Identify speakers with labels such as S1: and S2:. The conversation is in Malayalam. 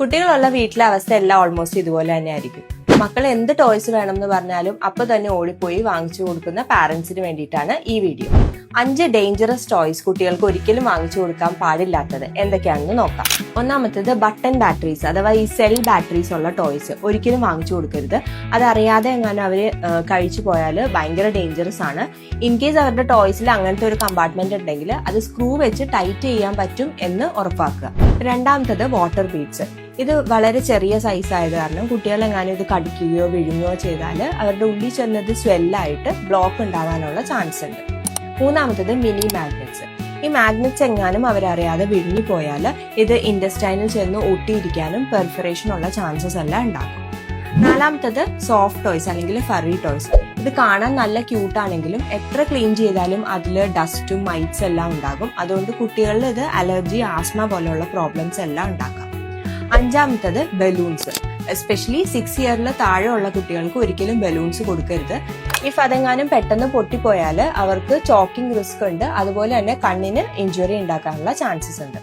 S1: കുട്ടികളുള്ള വീട്ടിലെ അവസ്ഥ എല്ലാം ഓൾമോസ്റ്റ് ഇതുപോലെ തന്നെ ആയിരിക്കും. മക്കൾ എന്ത് ടോയ്സ് വേണമെന്ന് പറഞ്ഞാലും അപ്പൊ തന്നെ ഓടിപ്പോയി വാങ്ങിച്ചു കൊടുക്കുന്ന പാരന്റ്സിന് വേണ്ടിയിട്ടാണ് ഈ വീഡിയോ. 5 ഡേഞ്ചറസ് ടോയ്സ് കുട്ടികൾക്ക് ഒരിക്കലും വാങ്ങിച്ചു കൊടുക്കാൻ പാടില്ലാത്തത് എന്തൊക്കെയാണെന്ന് നോക്കാം. ഒന്നാമത്തേത് ബട്ടൺ ബാറ്ററീസ് അഥവാ ഈ സെൽ ബാറ്ററീസ് ഉള്ള ടോയ്സ് ഒരിക്കലും വാങ്ങിച്ചു കൊടുക്കരുത്. അതറിയാതെ എങ്ങാനും അവര് കഴിച്ചു പോയാൽ ഭയങ്കര ഡേഞ്ചറസ് ആണ്. ഇൻ കേസ് അവരുടെ ടോയ്സിൽ അങ്ങനത്തെ ഒരു കമ്പാർട്ട്മെന്റ് ഉണ്ടെങ്കിൽ അത് സ്ക്രൂ വെച്ച് ടൈറ്റ് ചെയ്യാൻ പറ്റും എന്ന് ഉറപ്പാക്കുക. രണ്ടാമത്തത് വാട്ടർ ബീഡ്സ്. ഇത് വളരെ ചെറിയ സൈസ് ആയത് കാരണം കുട്ടികളെങ്ങാനും ഇത് കടിക്കുകയോ വിഴുങ്ങുകയോ ചെയ്താൽ അവരുടെ ഉള്ളിൽ ചെന്നത് സ്വെല്ലായിട്ട് ബ്ലോക്ക് ഉണ്ടാകാനുള്ള ചാൻസ് ഉണ്ട്. മൂന്നാമത്തത് മിനി മാഗ്നറ്റ്സ്. ഈ മാഗ്നറ്റ്സ് എങ്ങാനും അവരറിയാതെ വിഴുങ്ങിപ്പോയാൽ ഇത് ഇൻഡസ്റ്റൈനിൽ ചെന്ന് ഒട്ടിയിരിക്കാനും പെർഫറേഷൻ ഉള്ള ചാൻസസ് എല്ലാം ഉണ്ടാകും. നാലാമത്തത് സോഫ്റ്റ് ടോയ്സ് അല്ലെങ്കിൽ ഫറി ടോയ്സ്. ഇത് കാണാൻ നല്ല ക്യൂട്ടാണെങ്കിലും എത്ര ക്ലീൻ ചെയ്താലും അതിൽ ഡസ്റ്റും മൈറ്റ്സ് എല്ലാം ഉണ്ടാകും. അതുകൊണ്ട് കുട്ടികളിൽ ഇത് അലർജി, ആസ്മ പോലെയുള്ള പ്രോബ്ലംസ് എല്ലാം ഉണ്ടാക്കാം. അഞ്ചാമത്തത് ബലൂൺസ്. എസ്പെഷ്യലി 6 ഇയറിൽ താഴെ ഉള്ള കുട്ടികൾക്ക് ഒരിക്കലും ബലൂൺസ് കൊടുക്കരുത്. ഇഫ് അതെങ്ങാനും പെട്ടെന്ന് പൊട്ടിപ്പോയാൽ അവർക്ക് ചോക്കിംഗ് റിസ്ക് ഉണ്ട്. അതുപോലെ തന്നെ കണ്ണിന് ഇഞ്ചുറി ഉണ്ടാക്കാനുള്ള ചാൻസസ് ഉണ്ട്.